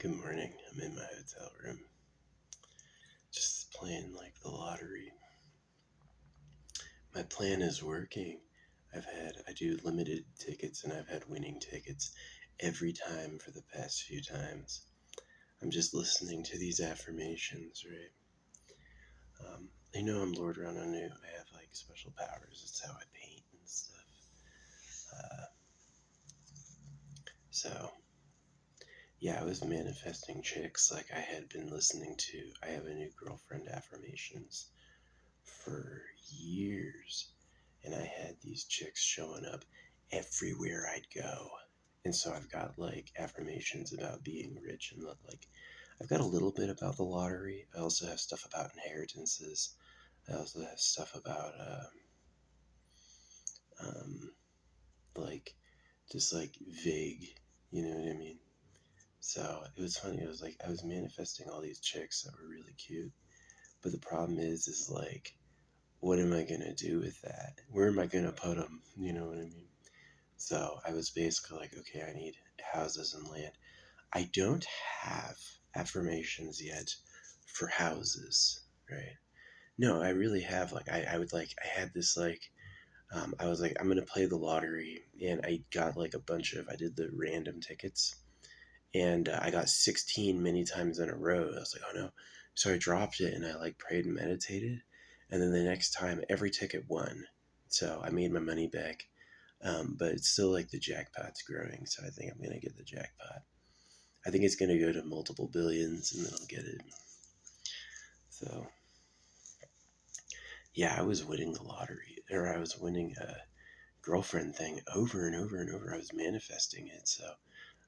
Good morning. I'm in my hotel room, just playing like the lottery. My plan is working. I do limited tickets and I've had winning tickets every time for the past few times. I'm just listening to these affirmations, right? I know I'm Lord Rananu. I have like special powers. It's how I paint and stuff. So, yeah, I was manifesting chicks like I had been listening to I Have a New Girlfriend affirmations for years, and I had these chicks showing up everywhere I'd go. And so I've got like affirmations about being rich, and like I've got a little bit about the lottery. I also have stuff about inheritances. I also have stuff about um, like just like vague, you know what I mean? So it was funny. It was like I was manifesting all these chicks that were really cute, but the problem is like, what am I gonna do with that? Where am I gonna put them? You know what I mean? So I was basically like, okay, I need houses and land. I don't have affirmations yet for houses, right? No, I really have. Like, I would like, I had this like, I was like, I'm gonna play the lottery, and I got like a bunch of, I did the random tickets, and I got 16 many times in a row. I was like, oh no. So I dropped it and I like prayed and meditated. And then the next time, every ticket won. So I made my money back. But it's still like the jackpot's growing. So I think I'm going to get the jackpot. I think it's going to go to multiple billions and then I'll get it. So yeah, I was winning the lottery, or I was winning a girlfriend thing over and over and over. I was manifesting it. So,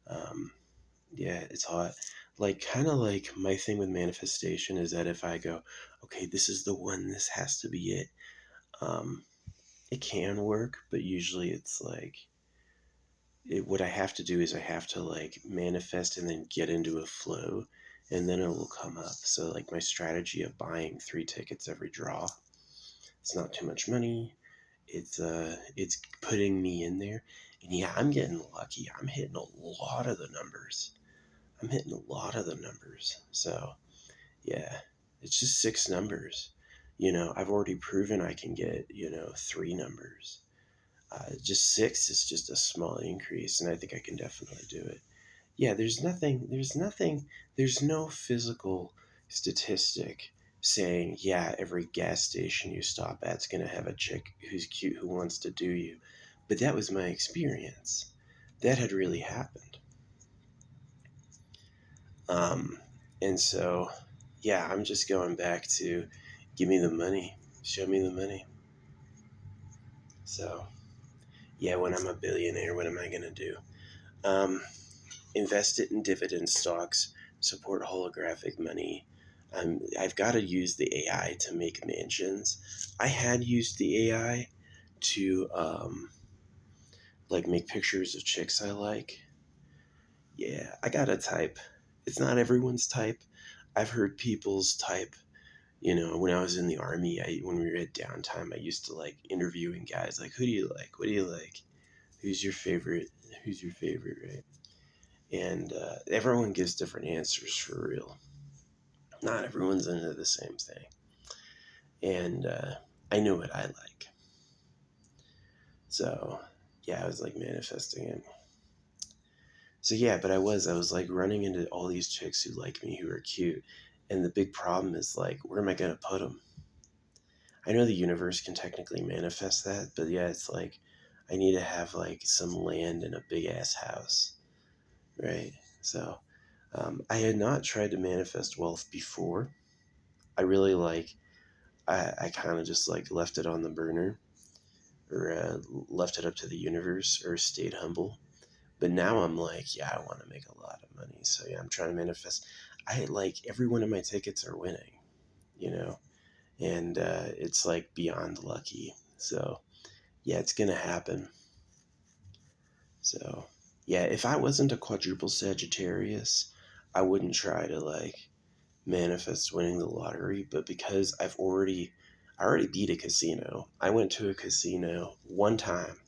um, yeah, it's hot. Like, kind of like my thing with manifestation is that if I go, okay, this is the one, this has to be it, um, it can work, but usually it's like, what I have to do is I have to like manifest and then get into a flow and then it will come up. So, like, my strategy of buying 3 tickets every draw, it's not too much money. It's putting me in there. And yeah, I'm getting lucky. I'm hitting a lot of the numbers. I'm hitting a lot of the numbers. So, yeah, it's just 6 numbers. I've already proven I can get, 3 numbers. Just 6 is just a small increase, and I think I can definitely do it. Yeah, there's no physical statistic saying, yeah, every gas station you stop at's going to have a chick who's cute who wants to do you. But that was my experience. That had really happened. Um, and so, yeah, I'm just going back to give me the money, show me the money. So, yeah, when I'm a billionaire, what am I going to do? Um, invest it in dividend stocks, support holographic money. I've got to use the AI to make mansions. I had used the AI to like make pictures of chicks I like. Yeah, I got to type. It's not everyone's type. I've heard people's type. When I was in the army, when we were at downtime, I used to like interviewing guys like, who do you like? What do you like? Who's your favorite? Who's your favorite, right? And everyone gives different answers for real. Not everyone's into the same thing. And I knew what I like. So, yeah, I was like manifesting it. So, yeah, but I was like running into all these chicks who like me, who are cute. And the big problem is like, where am I going to put them? I know the universe can technically manifest that, but yeah, it's like, I need to have like some land and a big ass house, right? So, I had not tried to manifest wealth before. I really like, I kind of just like left it on the burner, or left it up to the universe, or stayed humble. But now I'm like, yeah, I want to make a lot of money. So yeah, I'm trying to manifest. I like every one of my tickets are winning, you know, and it's like beyond lucky. So yeah, it's going to happen. So yeah, if I wasn't a quadruple Sagittarius, I wouldn't try to like manifest winning the lottery. But because I already beat a casino. I went to a casino one time,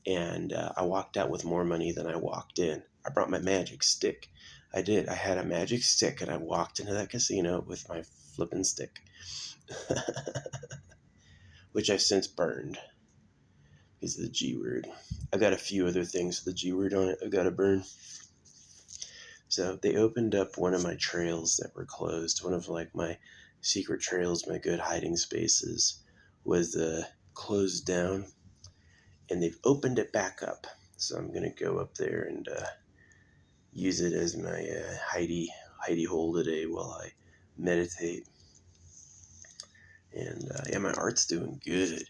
and I walked out with more money than I walked in. I brought my magic stick. I did. I had a magic stick and I walked into that casino with my flippin' stick, which I've since burned because of the G word. I've got a few other things with the G word on it I've got to burn. So they opened up one of my trails that were closed. One of like my secret trails, my good hiding spaces, was closed down, and they've opened it back up. So I'm gonna go up there and use it as my hidey hole today while I meditate. And yeah, my art's doing good.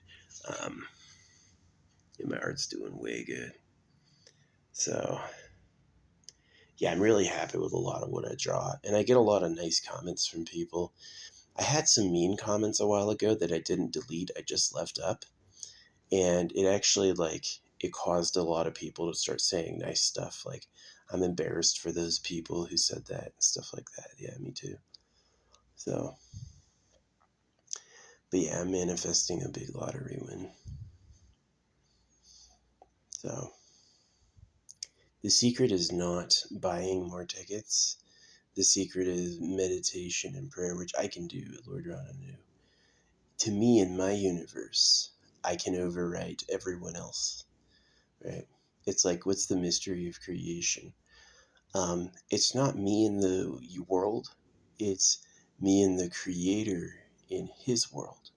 Um, yeah, my art's doing way good. So yeah, I'm really happy with a lot of what I draw, and I get a lot of nice comments from people. I had some mean comments a while ago that I didn't delete. I just left up, and it actually it caused a lot of people to start saying nice stuff. Like, I'm embarrassed for those people who said that and stuff like that. Yeah, me too. So, but yeah, I'm manifesting a big lottery win. So the secret is not buying more tickets. The secret is meditation and prayer, which I can do, Lord Rananu. To me, in my universe, I can overwrite everyone else, right? It's like, what's the mystery of creation? It's not me in the world, it's me and the creator in his world,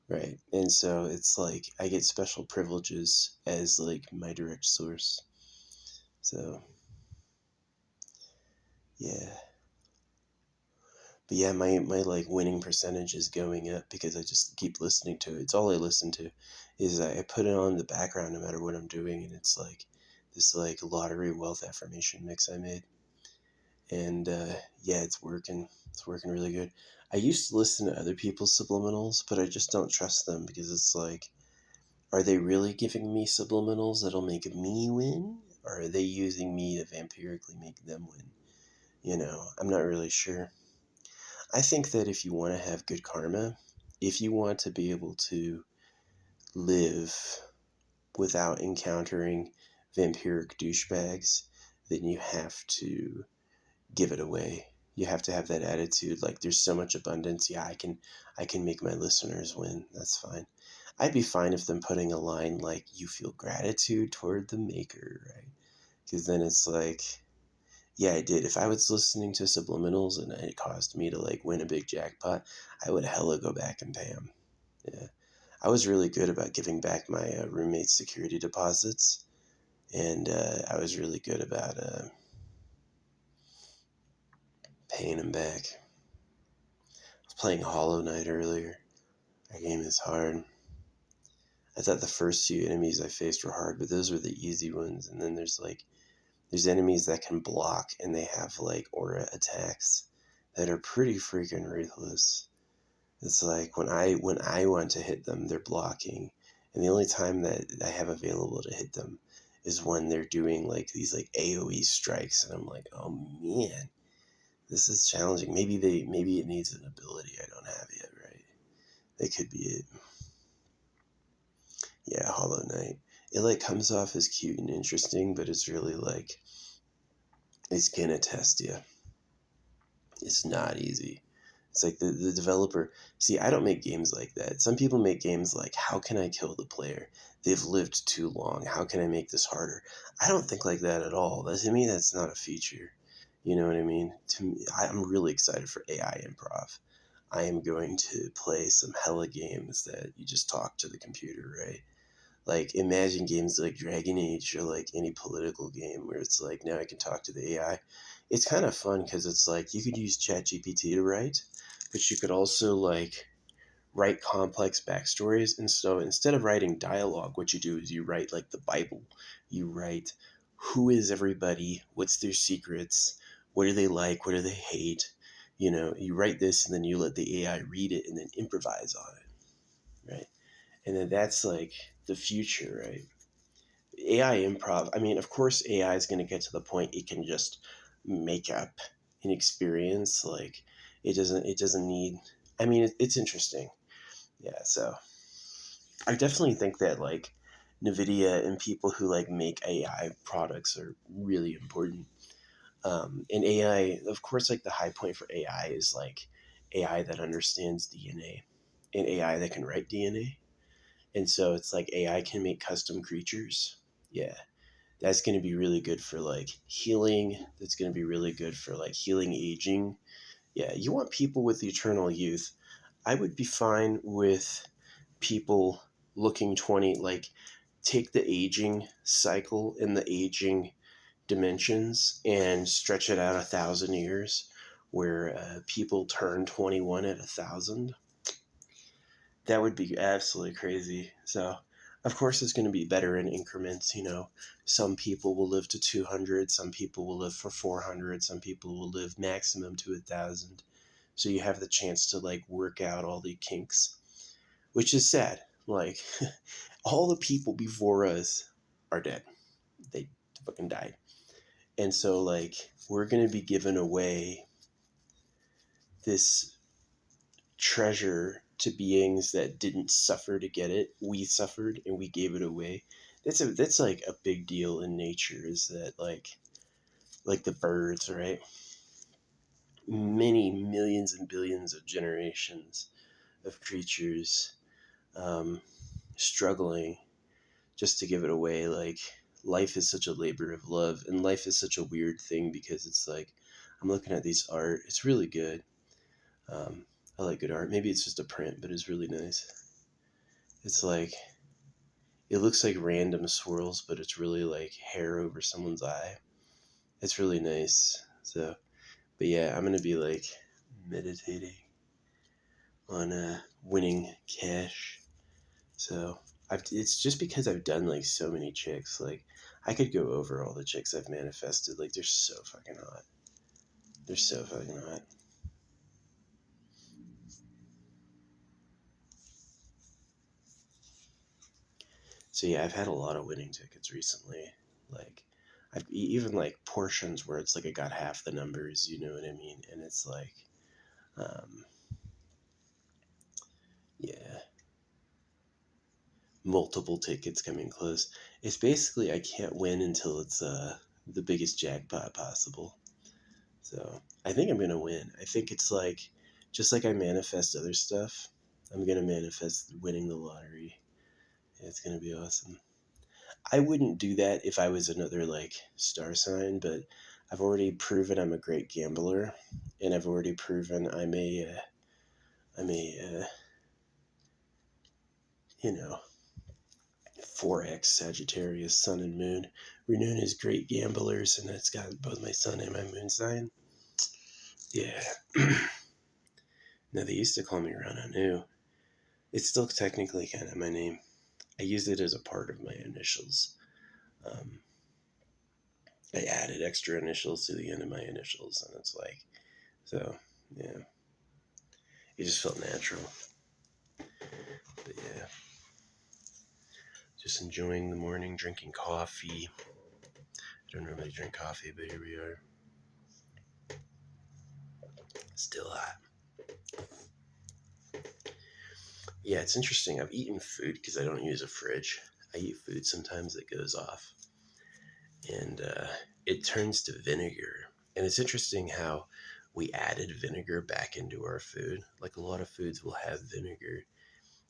right? And so it's like I get special privileges as like my direct source. So, yeah. But yeah, my like winning percentage is going up because I just keep listening to it. It's all I listen to is I put it on in the background no matter what I'm doing, and it's like this like lottery wealth affirmation mix I made. And yeah, it's working. It's working really good. I used to listen to other people's subliminals, but I just don't trust them because it's like, are they really giving me subliminals that'll make me win? Or are they using me to vampirically make them win? You know, I'm not really sure. I think that if you want to have good karma, if you want to be able to live without encountering vampiric douchebags, then you have to give it away. You have to have that attitude like there's so much abundance. Yeah, I can make my listeners win. That's fine. I'd be fine if them putting a line like you feel gratitude toward the maker, right? Because then it's like, yeah, I did. If I was listening to subliminals and it caused me to like win a big jackpot, I would hella go back and pay them. Yeah, I was really good about giving back my roommate's security deposits, and I was really good about paying him back. I was playing Hollow Knight earlier. That game is hard. I thought the first few enemies I faced were hard, but those were the easy ones. And then there's enemies that can block, and they have like aura attacks that are pretty freaking ruthless. It's like when I want to hit them, they're blocking, and the only time that I have available to hit them is when they're doing like these like AoE strikes, and I'm like, oh man, this is challenging. Maybe it needs an ability I don't have yet, right? That could be it. Yeah, Hollow Knight. It like comes off as cute and interesting, but it's really like it's gonna test you. It's not easy. It's like the developer. See, I don't make games like that. Some people make games like, how can I kill the player? They've lived too long. How can I make this harder? I don't think like that at all. To me, that's not a feature. You know what I mean? To me, I'm really excited for AI improv. I am going to play some hella games that you just talk to the computer, right? Like, imagine games like Dragon Age or like any political game where it's like now I can talk to the AI. It's kind of fun because it's like you could use ChatGPT to write, but you could also like write complex backstories. And so instead of writing dialogue, what you do is you write like the Bible. You write who is everybody, what's their secrets, what do they like, what do they hate. You know, you write this and then you let the AI read it and then improvise on it, right? And then that's like the future, right? AI improv. I mean, of course, AI is going to get to the point it can just make up an experience. Like it doesn't need. I mean, it's interesting. Yeah. So I definitely think that like NVIDIA and people who like make AI products are really important. And AI, of course, like the high point for AI is like AI that understands DNA and AI that can write DNA. And so it's like AI can make custom creatures. Yeah, that's going to be really good for like healing. That's going to be really good for like healing aging. Yeah, you want people with eternal youth. I would be fine with people looking 20, like take the aging cycle and the aging dimensions and stretch it out 1,000 years where people turn 21 at 1,000. That would be absolutely crazy. So of course it's going to be better in increments. Some people will live to 200, some people will live for 400, some people will live maximum to 1,000. So you have the chance to like work out all the kinks, which is sad. Like all the people before us are dead. They fucking died. And so like we're going to be given away this treasure to beings that didn't suffer to get it. We suffered and we gave it away. That's like a big deal in nature, is that like the birds, right? Many millions and billions of generations of creatures um, struggling just to give it away. Like life is such a labor of love, and life is such a weird thing because it's like I'm looking at these art. It's really good. Um, I like good art. Maybe it's just a print, but it's really nice. It's like it looks like random swirls, but it's really like hair over someone's eye. It's really nice. So, but yeah, I'm gonna be like meditating on winning cash. So it's just because I've done like so many chicks. Like I could go over all the chicks I've manifested. Like they're so fucking hot. They're so fucking hot. So yeah, I've had a lot of winning tickets recently. Like I've even like portions where it's like I got half the numbers. You know what I mean? And it's like, um, yeah, multiple tickets coming close. It's basically I can't win until it's the biggest jackpot possible. So I think I'm gonna win. I think it's like just like I manifest other stuff, I'm gonna manifest winning the lottery. It's gonna be awesome. I wouldn't do that if I was another like star sign, but I've already proven I'm a great gambler, and I've already proven I'm a you know 4x Sagittarius Sun and Moon. We're known as great gamblers, and it's got both my sun and my moon sign. Yeah. Now they used to call me Rana Nu. It's still technically kind of my name. I use it as a part of my initials. Um, I added extra initials to the end of my initials, and it's like, so yeah, it just felt natural. But yeah, just enjoying the morning, drinking coffee. I don't normally drink coffee, but here we are. Still hot. Yeah, it's interesting. I've eaten food because I don't use a fridge. I eat food sometimes that goes off, and it turns to vinegar. And it's interesting how we added vinegar back into our food. Like a lot of foods will have vinegar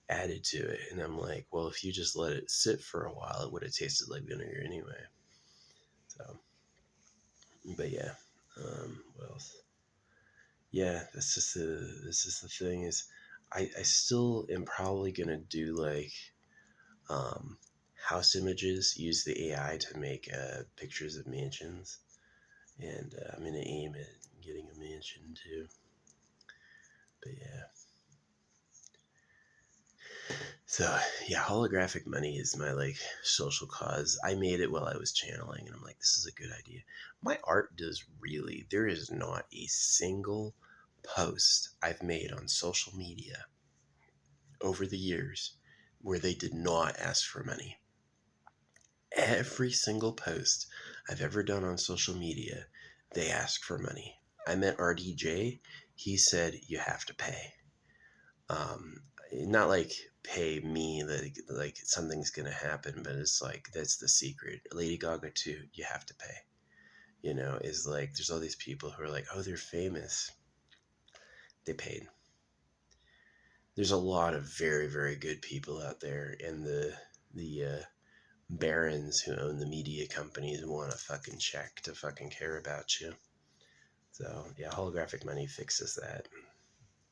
added to it. And I'm like, well, if you just let it sit for a while, it would have tasted like vinegar anyway. So, but yeah, what else? Yeah, this is the thing is, I still am probably gonna do like um, house images, use the AI to make pictures of mansions, and I'm gonna aim at getting a mansion too. But yeah. So yeah, holographic money is my like social cause. I made it while I was channeling, and I'm like, this is a good idea. My art does really. There is not a single post I've made on social media over the years where they did not ask for money. Every single post I've ever done on social media, they ask for money. I met RDJ. He said you have to pay. um Not like pay me like something's gonna happen, but it's like that's the secret. Lady Gaga too, you have to pay. is like there's all these people who are like, oh, they're famous. They paid. There's a lot of very, very good people out there, and the barons who own the media companies want a fucking check to fucking care about you. So yeah, holographic money fixes that.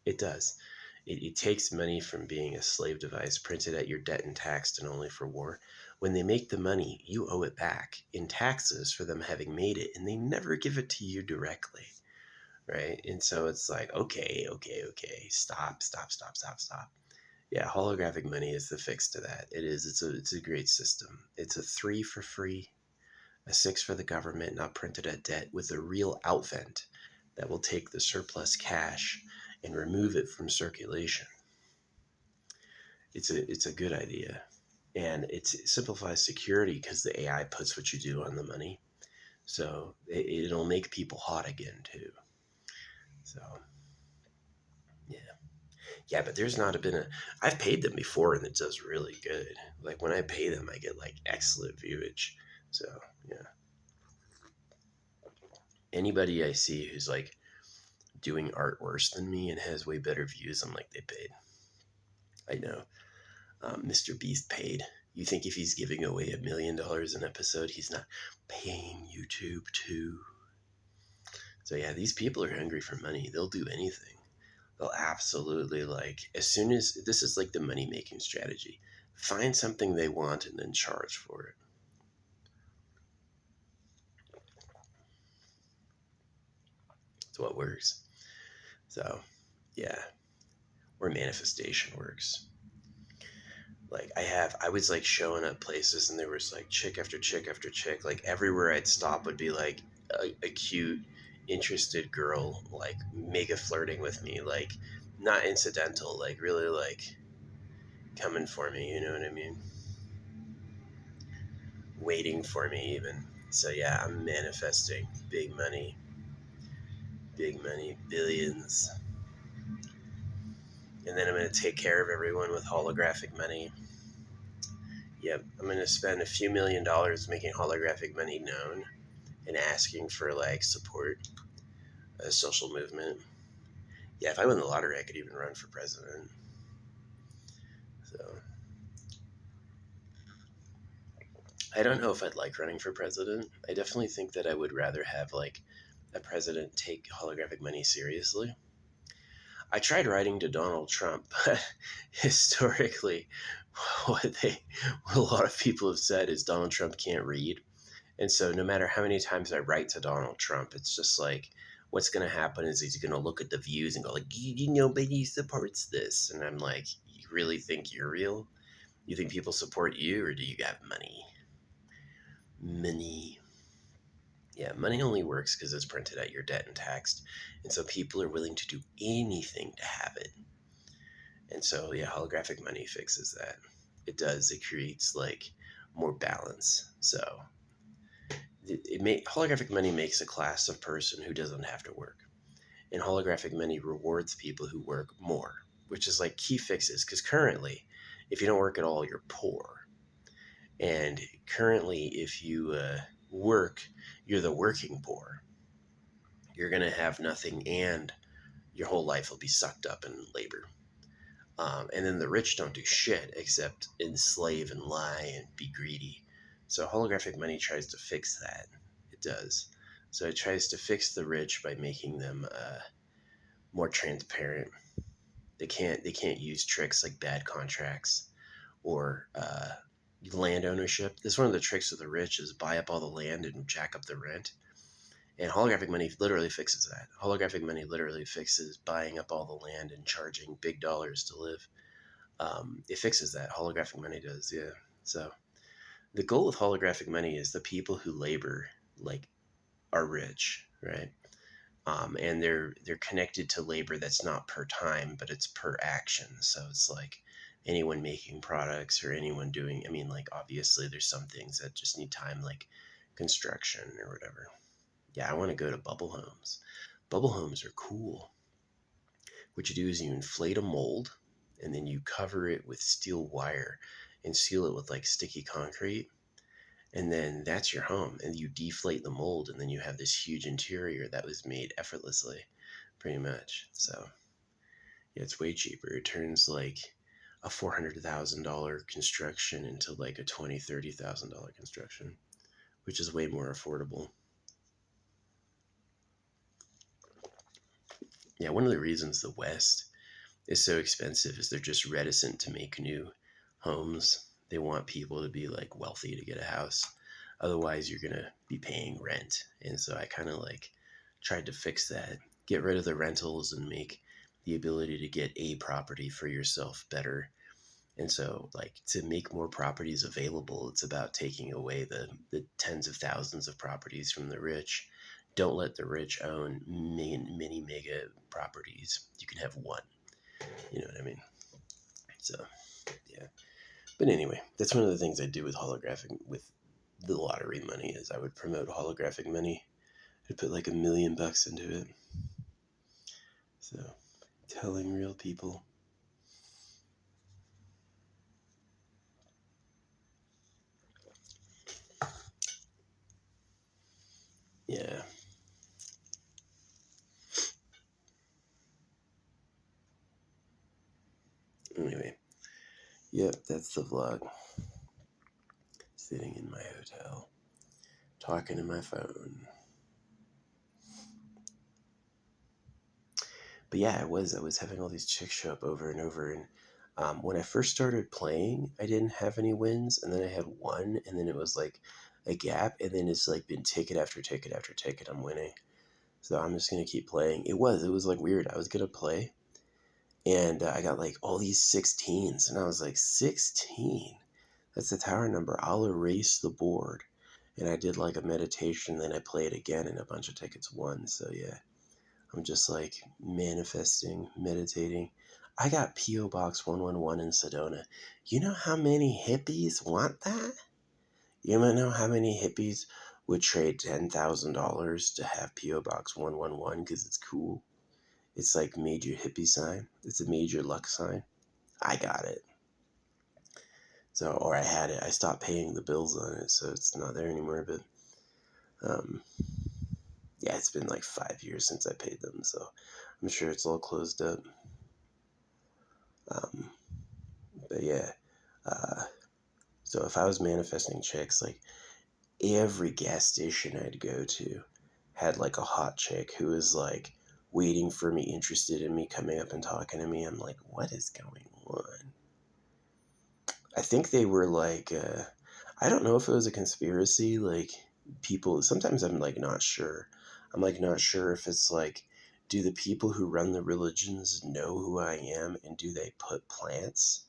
It does. It takes money from being a slave device printed at your debt and taxed and only for war. When they make the money, you owe it back in taxes for them having made it, and they never give it to you directly, right? And so it's like, okay, stop. Yeah, holographic money is the fix to that. It is. It's a great system. It's a 3 for free, a 6 for the government, not printed at debt, with a real outvent that will take the surplus cash and remove it from circulation. It's a good idea, and it simplifies security because the AI puts what you do on the money, so it'll make people hot again too. So yeah, but there's not been a. I've paid them before, and it does really good. Like when I pay them, I get like excellent viewage. So yeah, anybody I see who's like doing art worse than me and has way better views, I'm like, they paid. I know. Mr. Beast paid. You think if he's giving away $1 million an episode, he's not paying YouTube too? So yeah, these people are hungry for money. They'll do anything. They'll absolutely, like, as soon as this is like the money making strategy, find something they want and then charge for it. It's what works. So yeah, where manifestation works. Like I was like showing up places and there was like chick after chick after chick. Like everywhere I'd stop would be like a cute, interested girl, like mega flirting with me, like not incidental, like really like coming for me, you know what I mean? Waiting for me even. So yeah, I'm manifesting big money, billions. And then I'm going to take care of everyone with holographic money. Yep, I'm going to spend a few $1,000,000 making holographic money known and asking for like support, a social movement. Yeah, if I win the lottery, I could even run for president. So I don't know if I'd like running for president. I definitely think that I would rather have like a president take holographic money seriously. I tried writing to Donald Trump, but historically, what a lot of people have said is Donald Trump can't read. And so no matter how many times I write to Donald Trump, it's just like, what's going to happen is he's going to look at the views and go like, nobody supports this. And I'm like, you really think you're real? You think people support you, or do you have money? Money. Yeah, money only works because it's printed at your debt and taxed. And so people are willing to do anything to have it. And so, yeah, holographic money fixes that. It does. It creates like more balance. So holographic money makes a class of person who doesn't have to work, and holographic money rewards people who work more, which is like key fixes. Because currently, if you don't work at all, you're poor, and currently, if you work, you're the working poor. You're gonna have nothing, and your whole life will be sucked up in labor. And then the rich don't do shit except enslave and lie and be greedy. So holographic money tries to fix that. It does. So it tries to fix the rich by making them more transparent. They can't use tricks like bad contracts or land ownership. This is one of the tricks of the rich is buy up all the land and jack up the rent. And holographic money literally fixes that. Holographic money literally fixes buying up all the land and charging big dollars to live. It fixes that. Holographic money does, yeah. So the goal with holographic money is the people who labor like are rich, right? And they're connected to labor that's not per time, but it's per action. So it's like anyone making products or anyone doing. I mean, like obviously there's some things that just need time, like construction or whatever. Yeah, I want to go to bubble homes. Bubble homes are cool. What you do is you inflate a mold and then you cover it with steel wire and seal it with like sticky concrete. And then that's your home, and you deflate the mold, and then you have this huge interior that was made effortlessly, pretty much. So yeah, it's way cheaper. It turns like a $400,000 construction into like a $20,000-$30,000 construction, which is way more affordable. Yeah, one of the reasons the West is so expensive is they're just reticent to make new homes. They want people to be like wealthy to get a house. Otherwise, you're going to be paying rent. And so I kind of like tried to fix that, get rid of the rentals and make the ability to get a property for yourself better. And so, like, to make more properties available, it's about taking away the tens of thousands of properties from the rich. Don't let the rich own many mega properties. You can have one. You know what I mean? So, yeah. But anyway, that's one of the things I do with holographic, with the lottery money, is I would promote holographic money. I'd put like $1 million into it. So, telling real people. Yeah. Anyway, yep, that's the vlog. Sitting in my hotel, talking to my phone. But yeah, I was having all these chicks show up over and over. And when I first started playing, I didn't have any wins, and then I had one, and then it was like a gap, and then it's like been ticket after ticket after ticket. I'm winning, so I'm just gonna keep playing. It was like weird. I was gonna play, and I got like all these 16s, and I was like, 16? That's the tower number. I'll erase the board. And I did like a meditation, then I played again, and a bunch of tickets won. So yeah. I'm just like manifesting, meditating. I got P.O. Box 111 in Sedona. You know how many hippies want that? You might know how many hippies would trade $10,000 to have P.O. Box 111 because it's cool. It's like major hippie sign. It's a major luck sign. I got it. So, or I had it. I stopped paying the bills on it, so it's not there anymore. But yeah, it's been like 5 years since I paid them, so I'm sure it's all closed up. But yeah, so if I was manifesting chicks, like every gas station I'd go to had like a hot chick who was like waiting for me, interested in me, coming up and talking to me. I'm like, what is going on? I think they were like, I don't know if it was a conspiracy. Like people, sometimes I'm like not sure. I'm like not sure if it's like, do the people who run the religions know who I am, and do they put plants?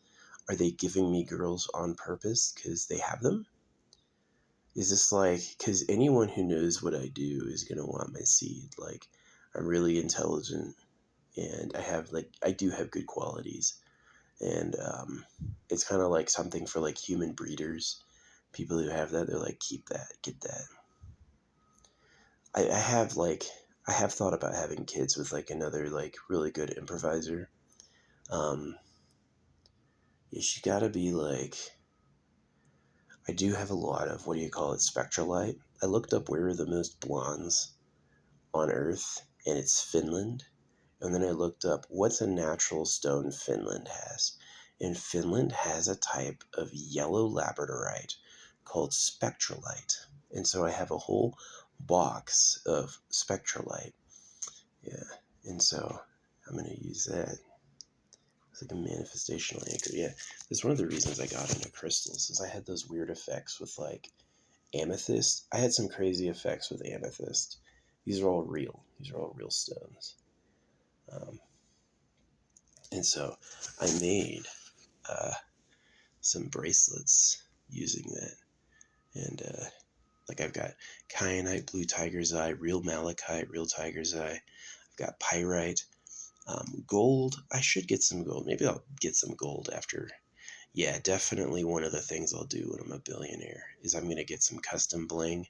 Are they giving me girls on purpose because they have them? Is this like, because anyone who knows what I do is going to want my seed. Like, I'm really intelligent, and I do have good qualities. And it's kind of like something for like human breeders. People who have that, they're like, keep that, get that. I have thought about having kids with like another like really good improviser. Um, yeah, she gotta be like, I do have a lot of, what do you call it, spectralite. I looked up where are the most blondes on Earth, and it's Finland. And then I looked up what's a natural stone Finland has. And Finland has a type of yellow labradorite called spectralite. And so I have a whole box of spectralite. Yeah. And so I'm going to use that. It's like a manifestational anchor. Yeah. That's one of the reasons I got into crystals, is I had those weird effects with like amethyst. I had some crazy effects with amethyst. These are all real. These are all real stones. Um, and so I made some bracelets using that. And like I've got kyanite, blue tiger's eye, real malachite, real tiger's eye. I've got pyrite, gold. I should get some gold. Maybe I'll get some gold after. Yeah, definitely one of the things I'll do when I'm a billionaire is I'm going to get some custom bling.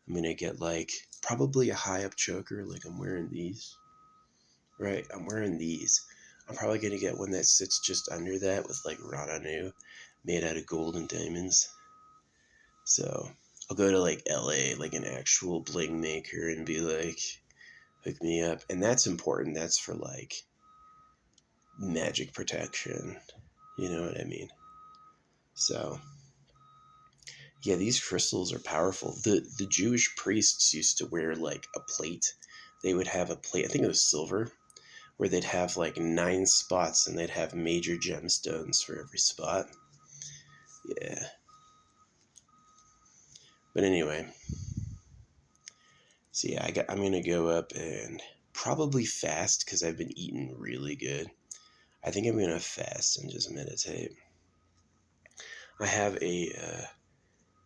I'm going to get like probably a high up choker, like I'm wearing these. Right, I'm wearing these. I'm probably going to get one that sits just under that with like Rana Nu made out of gold and diamonds. So I'll go to like LA, like an actual bling maker, and be like, hook me up. And that's important. That's for like magic protection. You know what I mean? So yeah, these crystals are powerful. The Jewish priests used to wear like a plate. They would have a plate, I think it was silver, where they'd have like 9 spots and they'd have major gemstones for every spot. Yeah. But anyway, so yeah, I'm gonna go up and probably fast because I've been eating really good. I think I'm gonna fast and just meditate. I have a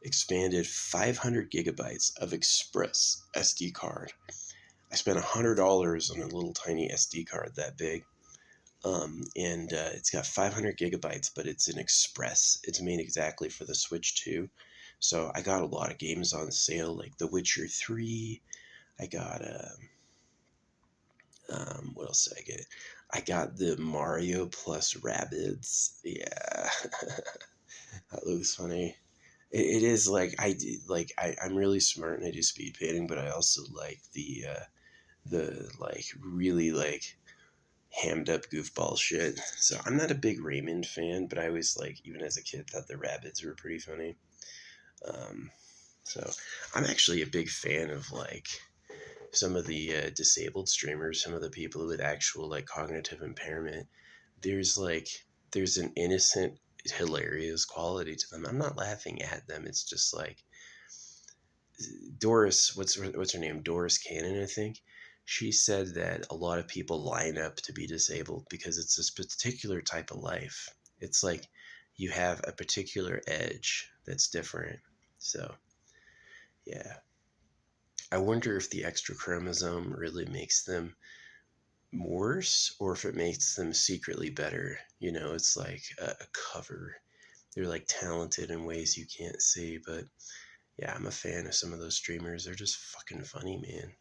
expanded 500 gigabytes of Express SD card. I spent $100 on a little tiny SD card that big. And it's got 500 gigabytes, but it's an Express. It's made exactly for the Switch 2. So I got a lot of games on sale, like The Witcher 3. I got, what else did I get? I got the Mario plus Rabbids. Yeah, that looks funny. It is like I'm really smart and I do speed painting, but I also like the like really like hammed up goofball shit. So I'm not a big Raymond fan, but I always like, even as a kid, thought the Rabbids were pretty funny. Um, so I'm actually a big fan of like some of the disabled streamers, some of the people with actual like cognitive impairment. There's like there's an innocent, hilarious quality to them. I'm not laughing at them. It's just like Doris, what's her name? Doris Cannon, I think. She said that a lot of people line up to be disabled because it's this particular type of life. It's like you have a particular edge that's different. So, yeah. I wonder if the extra chromosome really makes them worse or if it makes them secretly better. You know, it's like a cover. They're like talented in ways you can't see, but yeah, I'm a fan of some of those streamers. They're just fucking funny, man.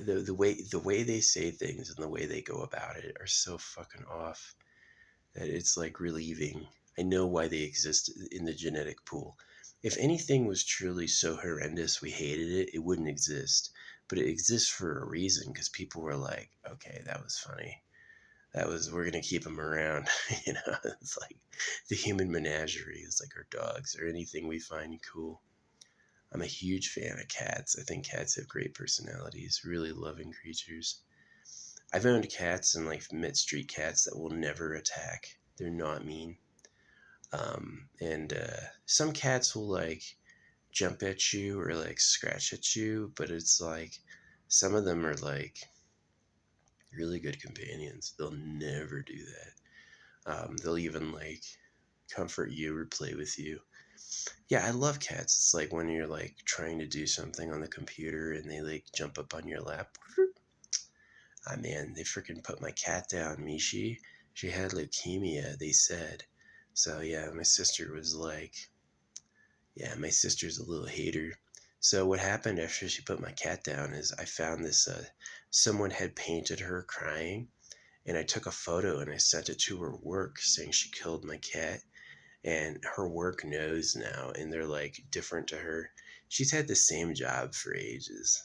The way they say things and the way they go about it are so fucking off that it's like relieving. I know why they exist in the genetic pool. If anything was truly so horrendous we hated it, it wouldn't exist. But it exists for a reason because people were like, okay, that was funny. We're gonna keep them around. You know, it's like the human menagerie is like our dogs or anything we find cool. I'm a huge fan of cats. I think cats have great personalities, really loving creatures. I've owned cats and like met street cats that will never attack. They're not mean. And some cats will like jump at you or like scratch at you, but it's like some of them are like really good companions. They'll never do that. They'll even like comfort you or play with you. Yeah, I love cats. It's like when you're like trying to do something on the computer and they like jump up on your lap. Ah, man, they freaking put my cat down, Mishi. She had leukemia, they said. So, yeah, my sister's a little hater. So, what happened after she put my cat down is I found this, someone had painted her crying, and I took a photo and I sent it to her work saying she killed my cat. And her work knows now, and they're like different to her. She's had the same job for ages.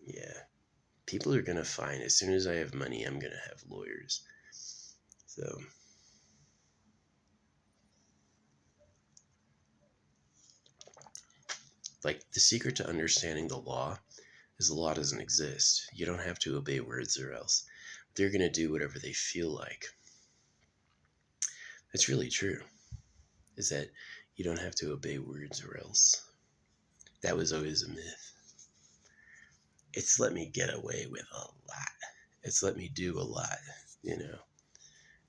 Yeah. People are gonna find, as soon as I have money, I'm gonna have lawyers. So like the secret to understanding the law is the law doesn't exist. You don't have to obey words or else. They're gonna do whatever they feel like. That's really true. Is that you don't have to obey words or else. That was always a myth. It's let me get away with a lot. It's let me do a lot, you know.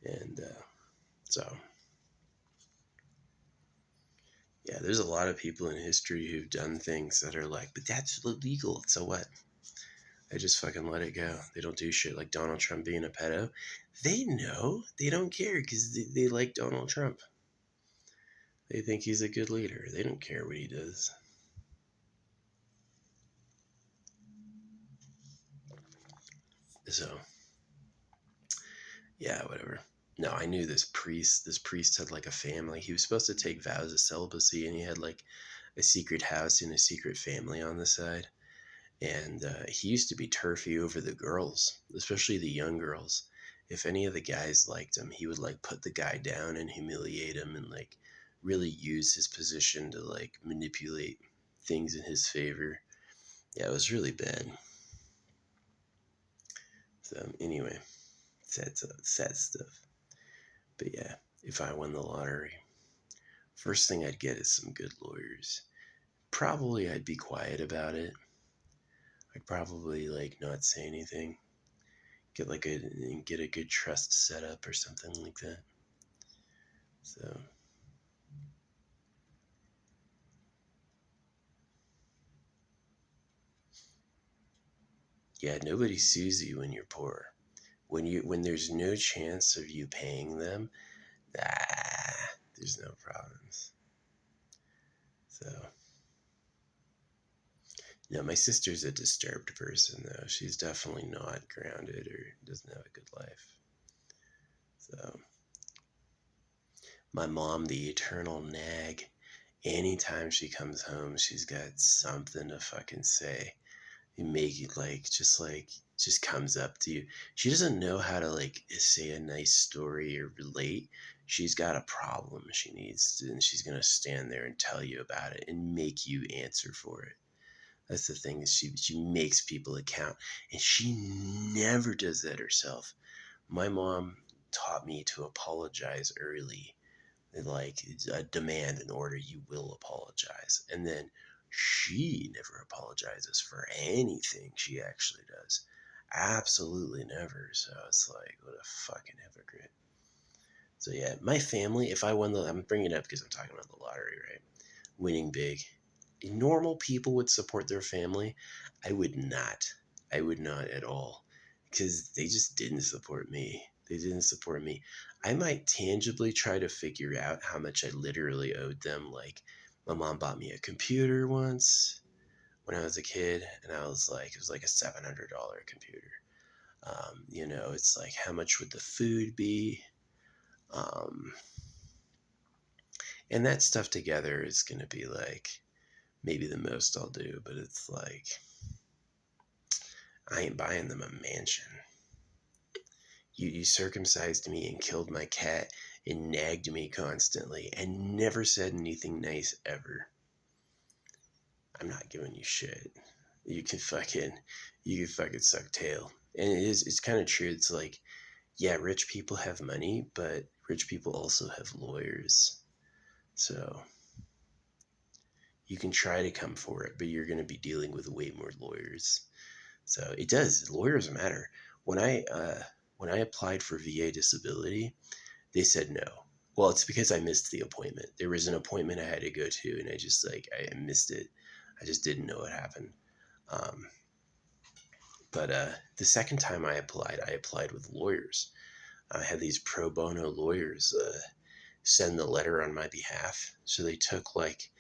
And so yeah, there's a lot of people in history who've done things that are like, but that's illegal. So what? They just fucking let it go. They don't do shit like Donald Trump being a pedo. They know. They don't care because they like Donald Trump. They think he's a good leader. They don't care what he does. So, yeah, whatever. No, I knew this priest. This priest had like a family. He was supposed to take vows of celibacy, and he had like a secret house and a secret family on the side. And he used to be turfy over the girls, especially the young girls. If any of the guys liked him, he would like put the guy down and humiliate him and like really use his position to like manipulate things in his favor. Yeah, it was really bad. So anyway, sad stuff. But yeah, if I won the lottery, first thing I'd get is some good lawyers. Probably I'd be quiet about it. I'd probably like not say anything. Get a good trust set up or something like that. So yeah, nobody sues you when you're poor. When there's no chance of you paying them, there's no problems. So no, my sister's a disturbed person though. She's definitely not grounded or doesn't have a good life. So my mom, the eternal nag, anytime she comes home, she's got something to fucking say. You make it like just comes up to you. She doesn't know how to like say a nice story or relate. She's got a problem she needs to, and she's gonna stand there and tell you about it and make you answer for it. That's the thing, is she makes people account, and she never does that herself. My mom taught me to apologize early, like a demand in order, you will apologize. And then she never apologizes for anything she actually does. Absolutely never. So it's like, what a fucking hypocrite. So yeah, my family, if I won I'm bringing it up because I'm talking about the lottery, right? Winning big. Normal people would support their family. I would not. I would not at all, because they just didn't support me. They didn't support me. I might tangibly try to figure out how much I literally owed them. Like, my mom bought me a computer once when I was a kid, and I was like, it was like a $700 computer. It's like, how much would the food be? Um, and that stuff together is going to be like maybe the most I'll do, but it's like, I ain't buying them a mansion. You circumcised me and killed my cat and nagged me constantly and never said anything nice ever. I'm not giving you shit. You can fucking suck tail. And it's kind of true. It's like, yeah, rich people have money, but rich people also have lawyers. So you can try to come for it, but you're going to be dealing with way more lawyers. So it does. Lawyers matter. When I applied for VA disability, they said no. Well, it's because I missed the appointment. There was an appointment I had to go to, and I missed it. I just didn't know what happened. Um, but the second time I applied with lawyers. I had these pro bono lawyers send the letter on my behalf. So they took like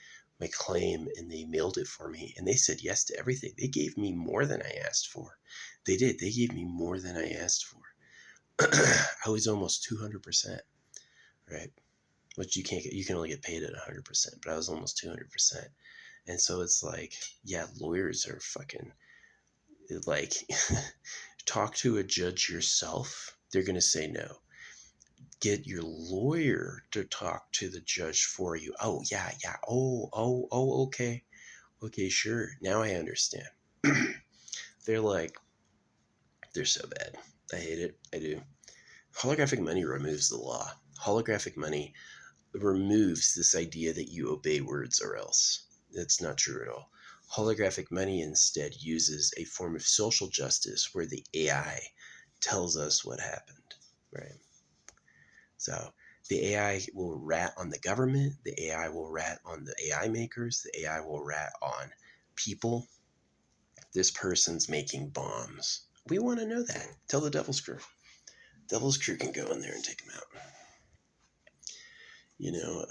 my claim and they mailed it for me, and they said yes to everything. They gave me more than I asked for. They did. They gave me more than I asked for. I was almost 200%, right? Which you can only get paid at 100%, but I was almost 200%. And so it's like, yeah, lawyers are fucking like, talk to a judge yourself. They're going to say no. Get your lawyer to talk to the judge for you. Oh, yeah, yeah. Okay. Okay, sure. Now I understand. They're like, they're so bad. I hate it. I do. Holographic money removes the law. Holographic money removes this idea that you obey words or else. That's not true at all. Holographic money instead uses a form of social justice where the AI tells us what happened, right? So the AI will rat on the government, the AI will rat on the AI makers, the AI will rat on people. This person's making bombs. We want to know that. Tell the Devil's Crew. Devil's Crew can go in there and take them out. You know,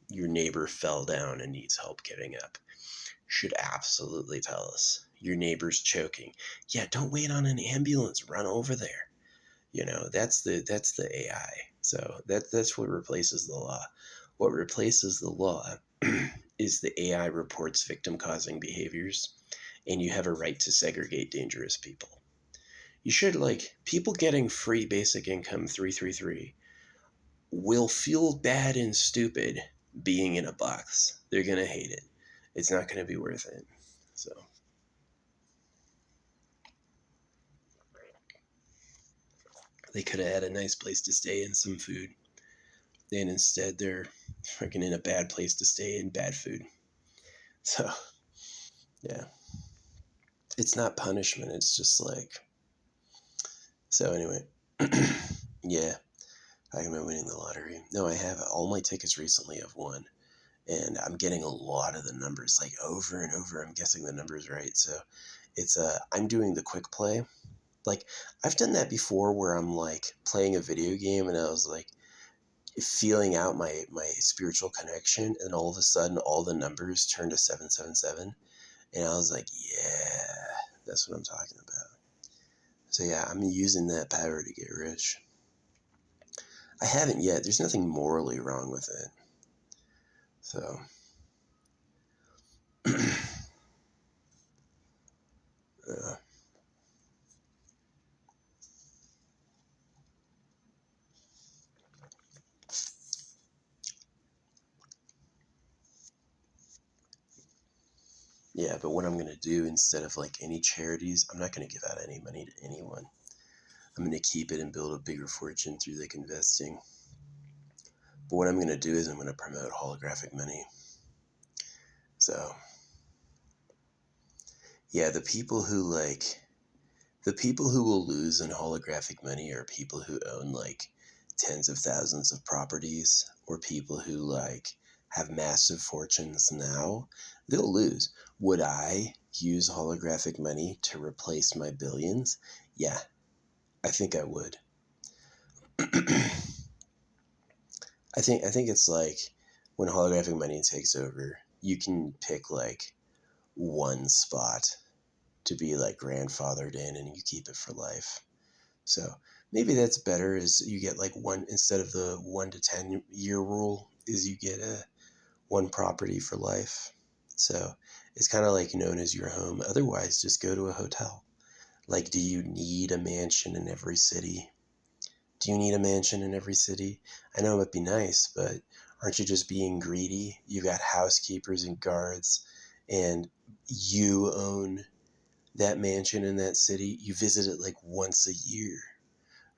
your neighbor fell down and needs help getting up. Should absolutely tell us. Your neighbor's choking. Yeah, don't wait on an ambulance. Run over there. That's the AI. So that's what replaces the law. What replaces the law is the AI reports victim causing behaviors, and you have a right to segregate dangerous people. You should, like, people getting free basic income 333 will feel bad and stupid being in a box. They're going to hate it. It's not going to be worth it. So they could have had a nice place to stay and some food. And instead they're freaking in a bad place to stay and bad food. So, yeah. It's not punishment. It's just like, so anyway. Yeah. Talking about winning the lottery. No, I have all my tickets recently have won. And I'm getting a lot of the numbers, like over and over. I'm guessing the numbers right. So it's I'm doing the quick play. Like, I've done that before where I'm like playing a video game and I was like feeling out my spiritual connection, and all of a sudden all the numbers turn to 777, and I was like, yeah, that's what I'm talking about. So yeah, I'm using that power to get rich. I haven't yet. There's nothing morally wrong with it. So yeah, but what I'm going to do, instead of like any charities, I'm not going to give out any money to anyone. I'm going to keep it and build a bigger fortune through like investing. But what I'm going to do is I'm going to promote holographic money. So yeah, the people who will lose in holographic money are people who own like tens of thousands of properties, or people who like have massive fortunes now. They'll lose. Would I use holographic money to replace my billions? Yeah, I think I would. I think it's like when holographic money takes over, you can pick like one spot to be like grandfathered in, and you keep it for life. So maybe that's better, is you get like one, instead of the 1 to 10 year rule, is you get a one property for life. So it's kind of like known as your home. Otherwise, just go to a hotel. Like, do you need a mansion in every city? Do you need a mansion in every city? I know it would be nice, but aren't you just being greedy? You got housekeepers and guards, and you own that mansion in that city. You visit it like once a year,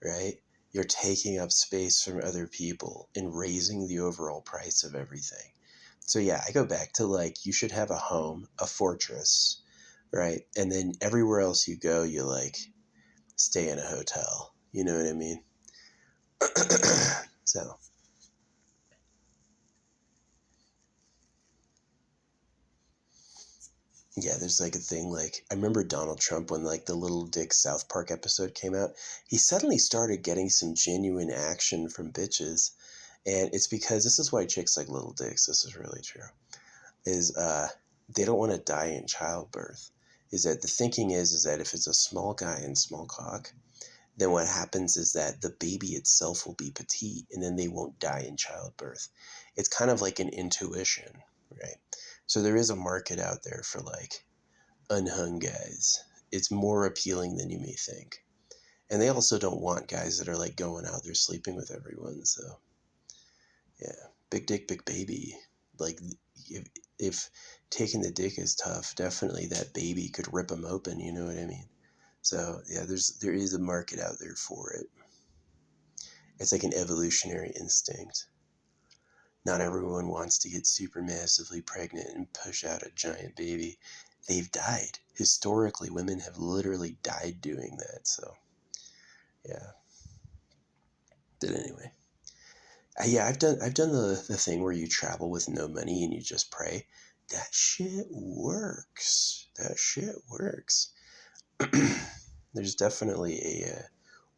right? You're taking up space from other people and raising the overall price of everything. So yeah, I go back to like, you should have a home, a fortress, right? And then everywhere else you go, you like stay in a hotel. You know what I mean? So yeah, there's like a thing, like I remember Donald Trump, when like the Little Dick South Park episode came out, he suddenly started getting some genuine action from bitches. And it's because this is why chicks like little dicks, this is really true, is they don't want to die in childbirth. Is that the thinking is that if it's a small guy and small cock, then what happens is that the baby itself will be petite, and then they won't die in childbirth. It's kind of like an intuition, right? So there is a market out there for like unhung guys. It's more appealing than you may think. And they also don't want guys that are like going out there sleeping with everyone. So yeah, big dick, big baby. Like, if taking the dick is tough, definitely that baby could rip them open. You know what I mean? So yeah, there is a market out there for it. It's like an evolutionary instinct. Not everyone wants to get super massively pregnant and push out a giant baby. They've died. Historically, women have literally died doing that. So yeah. But anyway. Yeah, I've done the thing where you travel with no money and you just pray. That shit works. That shit works. There's definitely a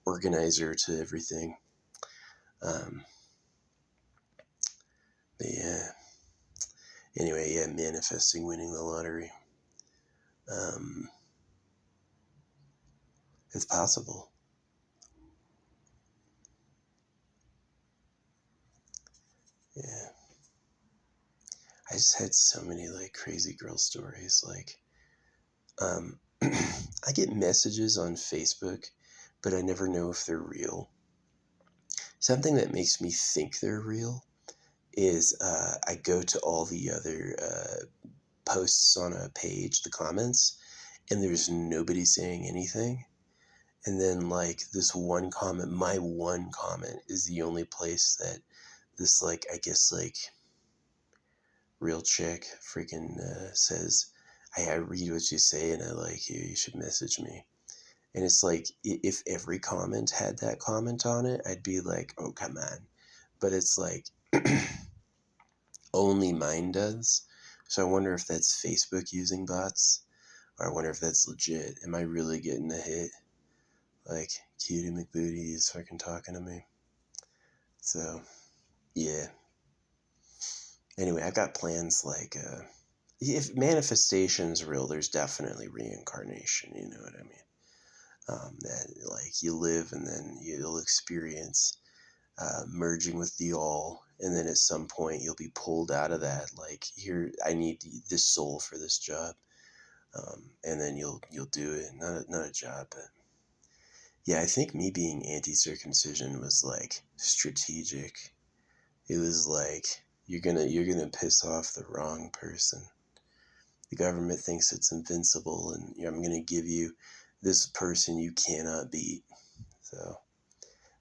organizer to everything. Um, but yeah. Anyway, yeah, manifesting winning the lottery. Um, it's possible. just had so many like crazy girl stories. Like, I get messages on Facebook, but I never know if they're real. Something that makes me think they're real is I go to all the other posts on a page, the comments, and there's nobody saying anything. And then like this one comment, my one comment is the only place that this like, I guess like real chick freaking says, I read what you say and I like you, you should message me. And it's like, if every comment had that comment on it, I'd be like, oh, come on. But it's like, only mine does. So I wonder if that's Facebook using bots, or I wonder if that's legit. Am I really getting a hit? Like, Cutie McBooty is fucking talking to me. So, yeah. Anyway, I've got plans like, if manifestation's real, there's definitely reincarnation, you know what I mean? That, like, you live and then you'll experience merging with the all, and then at some point you'll be pulled out of that. Like, here, I need this soul for this job, and then you'll do it. Not a job, but yeah, I think me being anti-circumcision was like strategic. It was like you're gonna piss off the wrong person. The government thinks it's invincible, and I'm gonna give you this person you cannot beat. So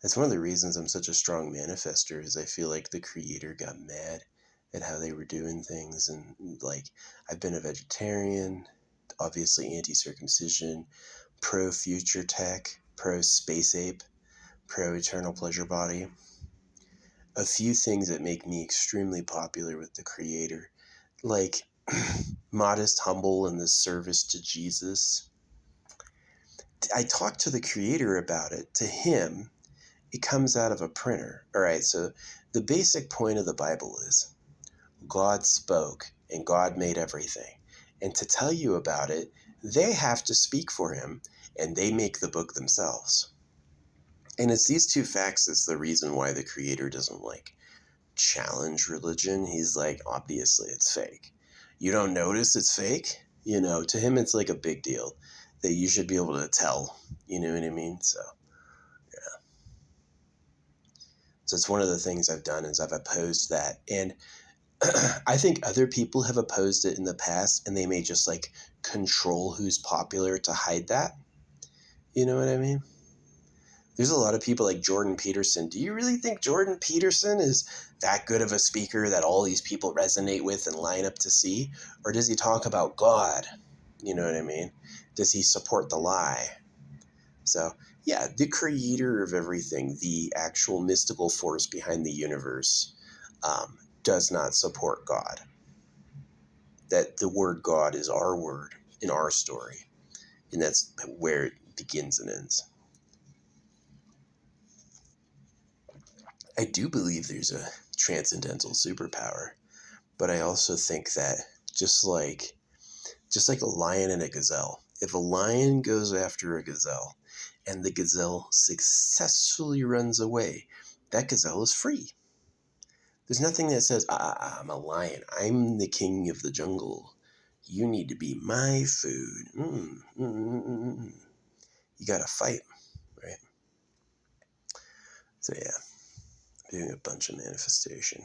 that's one of the reasons I'm such a strong manifester, is I feel like the creator got mad at how they were doing things. And like, I've been a vegetarian, obviously anti-circumcision, pro-future tech, pro-space ape, pro-eternal pleasure body. A few things that make me extremely popular with the creator, like modest, humble, and the service to Jesus. I talked to the creator about it. To him, it comes out of a printer. All right, so the basic point of the Bible is God spoke and God made everything. And to tell you about it, they have to speak for him, and they make the book themselves. And it's these two facts that's the reason why the creator doesn't like challenge religion. He's like, obviously it's fake. You don't notice it's fake? You know, to him it's like a big deal that you should be able to tell. You know what I mean? So it's one of the things I've done is I've opposed that. And I think other people have opposed it in the past, and they may just like control who's popular to hide that. You know what I mean? There's a lot of people like Jordan Peterson. Do you really think Jordan Peterson is that good of a speaker that all these people resonate with and line up to see? Or does he talk about God? You know what I mean? Does he support the lie? So, yeah, the creator of everything, the actual mystical force behind the universe, does not support God. That the word God is our word in our story. And that's where it begins and ends. I do believe there's a transcendental superpower, but I also think that just like a lion and a gazelle, if a lion goes after a gazelle and the gazelle successfully runs away, that gazelle is free. There's nothing that says, I'm a lion, I'm the king of the jungle, you need to be my food. You gotta fight, right? So yeah, I'm doing a bunch of manifestation.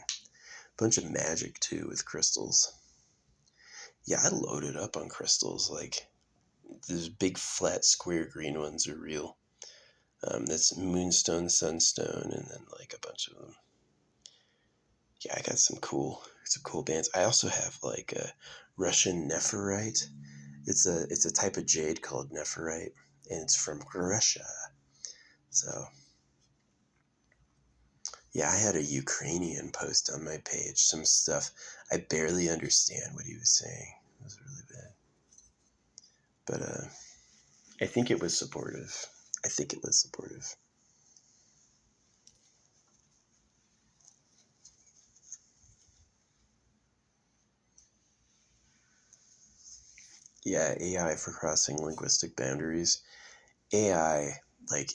Bunch of magic too with crystals. Yeah, I loaded up on crystals. Like, those big flat square green ones are real. That's moonstone, sunstone, and then like a bunch of them. Yeah, I got some cool bands. I also have like a Russian nephrite. It's a type of jade called nephrite, and it's from Russia. So yeah, I had a Ukrainian post on my page, some stuff I barely understand what he was saying. It was really bad. But I think it was supportive. Yeah, AI for crossing linguistic boundaries. AI, like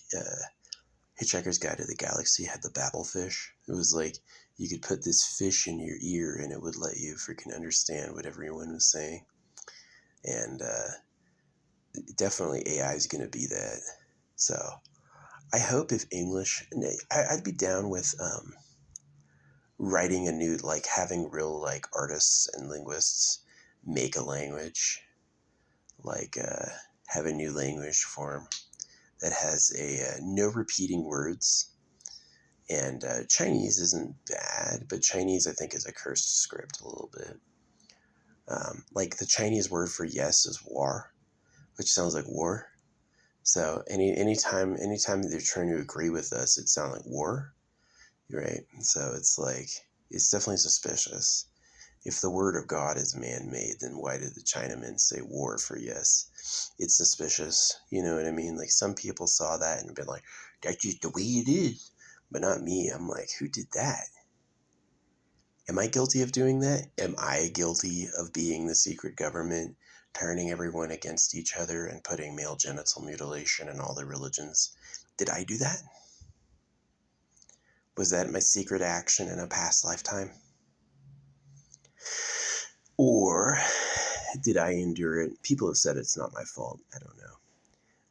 Hitchhiker's Guide to the Galaxy had the Babelfish. It was like you could put this fish in your ear and it would let you freaking understand what everyone was saying. And definitely AI is going to be that. So I hope if English, I'd be down with writing a new, like having real like artists and linguists make a language, like have a new language form that has no repeating words. And Chinese isn't bad, but Chinese I think is a cursed script a little bit. Like the Chinese word for yes is war, which sounds like war. So anytime they're trying to agree with us, it sounds like war, right? So it's like it's definitely suspicious. If the word of God is man-made, then why did the Chinamen say war for yes? It's suspicious. You know what I mean? Like some people saw that and been like, that's just the way it is. But not me. I'm like, who did that? Am I guilty of doing that? Am I guilty of being the secret government, turning everyone against each other and putting male genital mutilation in all the religions? Did I do that? Was that my secret action in a past lifetime? Or did I endure it? People have said it's not my fault. I don't know.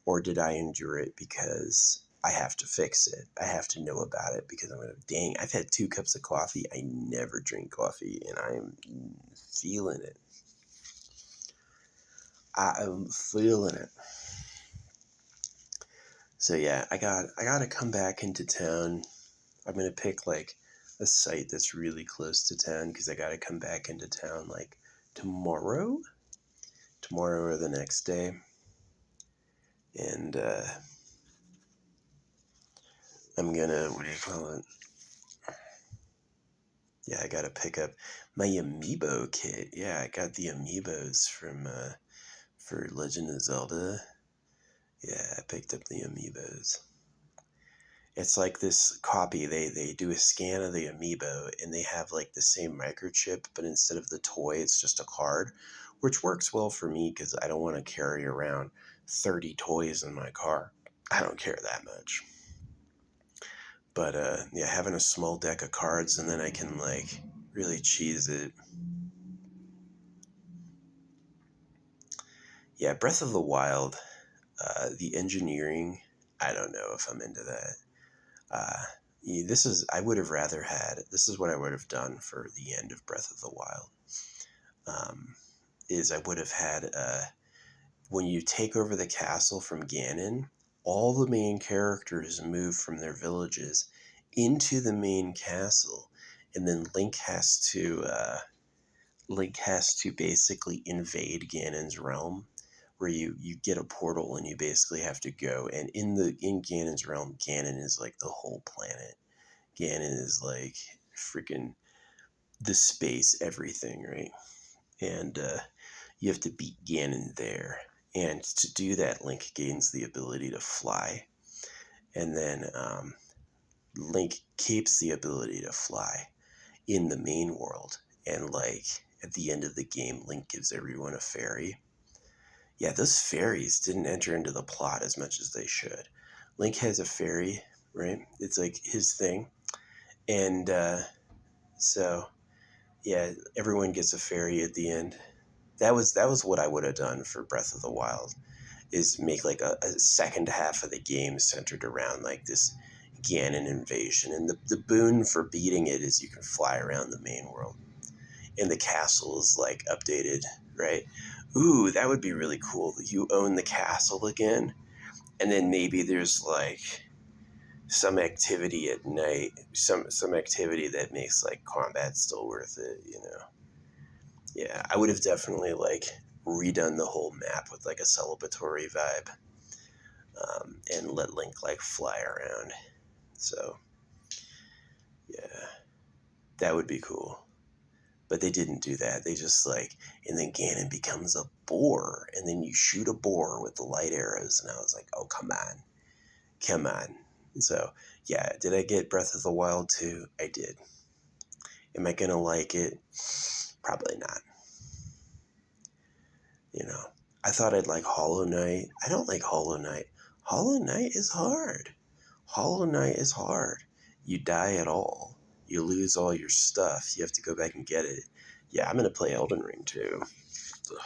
Or did I endure it because I have to fix it? I have to know about it because I'm going to, dang, I've had 2 cups of coffee. I never drink coffee and I'm feeling it. I am feeling it. So yeah, I got to come back into town. I'm going to pick like a site that's really close to town because I got to come back into town like tomorrow or the next day. And I'm gonna, what do you call it? Yeah, I gotta pick up my amiibo kit. Yeah, I got the amiibos from for Legend of Zelda. Yeah, I picked up the amiibos. It's like this copy. They do a scan of the amiibo and they have like the same microchip, but instead of the toy, it's just a card, which works well for me because I don't want to carry around 30 toys in my car. I don't care that much. But yeah, having a small deck of cards and then I can like really cheese it. Yeah, Breath of the Wild, the engineering, I don't know if I'm into that. I would have rather had, this is what I would have done for the end of Breath of the Wild, is I would have had, when you take over the castle from Ganon, all the main characters move from their villages into the main castle, and then Link has to basically invade Ganon's realm, where you get a portal and you basically have to go. And in Ganon's realm, Ganon is like the whole planet. Ganon is like freaking the space everything, right? And you have to beat Ganon there. And to do that, Link gains the ability to fly. And then Link keeps the ability to fly in the main world. And like at the end of the game, Link gives everyone a fairy. Yeah, those fairies didn't enter into the plot as much as they should. Link has a fairy, right? It's like his thing. And so, yeah, everyone gets a fairy at the end. That was what I would have done for Breath of the Wild, is make like a second half of the game centered around like this Ganon invasion. And the boon for beating it is you can fly around the main world. And the castle is like updated, right? Ooh, that would be really cool. You own the castle again, and then maybe there's like some activity at night, some activity that makes like combat still worth it, you know. Yeah, I would have definitely like redone the whole map with like a celebratory vibe, and let Link like fly around. So yeah, that would be cool. But they didn't do that. They just like, and then Ganon becomes a boar, and then you shoot a boar with the light arrows, and I was like, oh, come on. Come on. So, yeah, did I get Breath of the Wild 2? I did. Am I going to like it? Probably not. You know, I thought I'd like Hollow Knight. I don't like Hollow Knight. Hollow Knight is hard. Hollow Knight is hard. You die at all. you lose all your stuff. You have to go back and get it. Yeah, I'm going to play Elden Ring too. Ugh.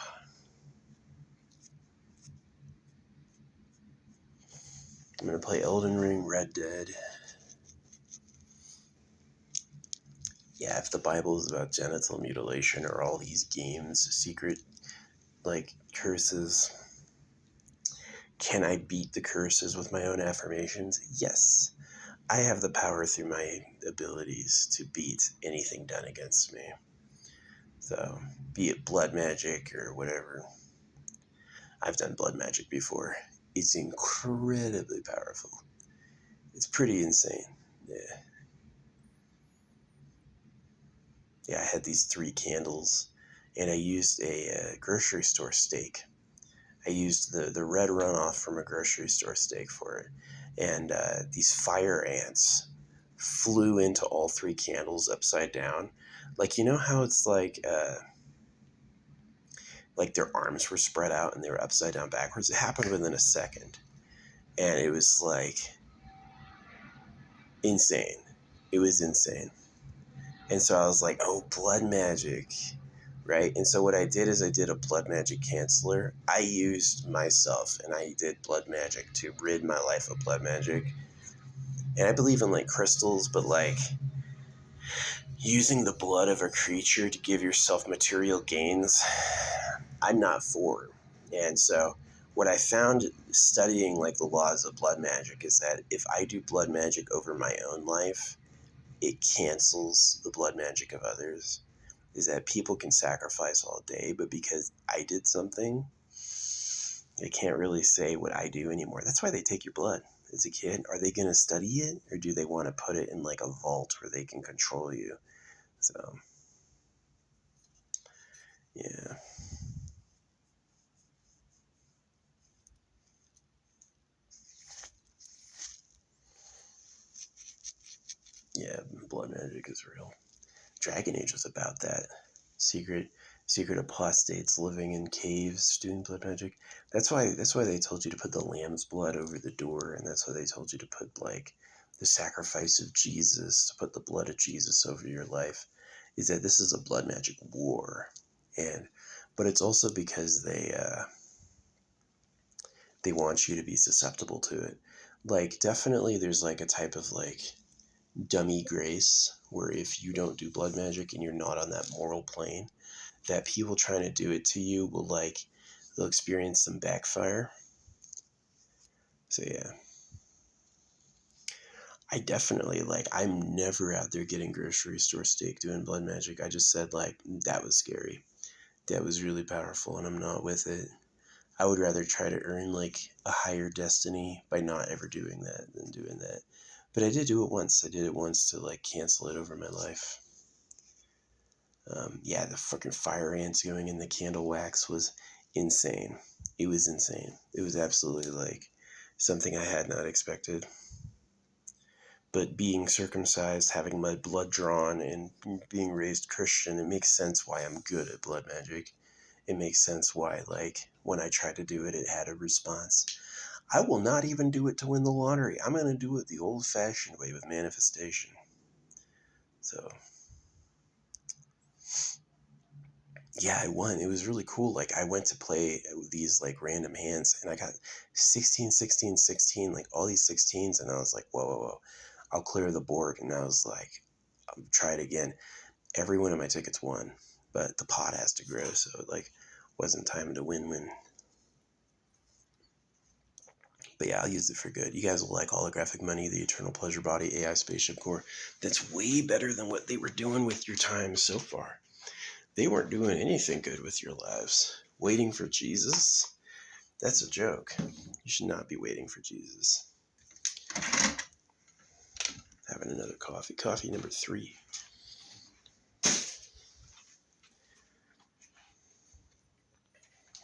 I'm going to play Elden Ring, Red Dead. Yeah, if the Bible is about genital mutilation or all these games, secret, like, curses, can I beat the curses with my own affirmations? Yes. I have the power through my abilities to beat anything done against me. So, be it blood magic or whatever. I've done blood magic before. It's incredibly powerful. It's pretty insane. Yeah. Yeah, I had these 3 candles, and I used a grocery store steak. I used the red runoff from a grocery store steak for it. And these fire ants flew into all 3 candles upside down. Like, you know how it's like their arms were spread out and they were upside down backwards? It happened within a second. And it was like insane. It was insane. And so I was like, oh, blood magic, right? And so what I did is I did a blood magic canceller. I used myself and I did blood magic to rid my life of blood magic. And I believe in like crystals, but like using the blood of a creature to give yourself material gains, I'm not for. And so what I found studying like the laws of blood magic is that if I do blood magic over my own life, it cancels the blood magic of others. Is that people can sacrifice all day, but because I did something, they can't really say what I do anymore. That's why they take your blood as a kid. Are they going to study it, or do they want to put it in like a vault where they can control you? So, yeah. Yeah, blood magic is real. Dragon Age was about that. Secret apostates living in caves doing blood magic. That's why they told you to put the lamb's blood over the door, and that's why they told you to put like the sacrifice of Jesus, to put the blood of Jesus over your life. Is that this is a blood magic war. But it's also because they want you to be susceptible to it. Like, definitely there's like a type of like dummy grace where if you don't do blood magic and you're not on that moral plane, that people trying to do it to you will like, they'll experience some backfire. So yeah, I definitely like, I'm never out there getting grocery store steak doing blood magic. I just said like, that was scary. That was really powerful and I'm not with it. I would rather try to earn like a higher destiny by not ever doing that than doing that. But I did do it once. I did it once to like cancel it over my life. Yeah, the fucking fire ants going in the candle wax was insane. It was insane. It was absolutely like something I had not expected. But being circumcised, having my blood drawn, and being raised Christian, it makes sense why I'm good at blood magic. It makes sense why, like, when I tried to do it, it had a response. I will not even do it to win the lottery. I'm going to do it the old-fashioned way with manifestation. So, yeah, I won. It was really cool. Like, I went to play these, like, random hands, and I got 16, 16, 16, like, all these 16s, and I was like, whoa, whoa, whoa. I'll clear the board. And I was like, I'll try it again. Every one of my tickets won, but the pot has to grow, so it, like, wasn't time to win. But yeah, I'll use it for good. You guys will like Holographic Money, the Eternal Pleasure Body, AI Spaceship Core. That's way better than what they were doing with your time so far. They weren't doing anything good with your lives. Waiting for Jesus? That's a joke. You should not be waiting for Jesus. Having another coffee. Coffee number 3.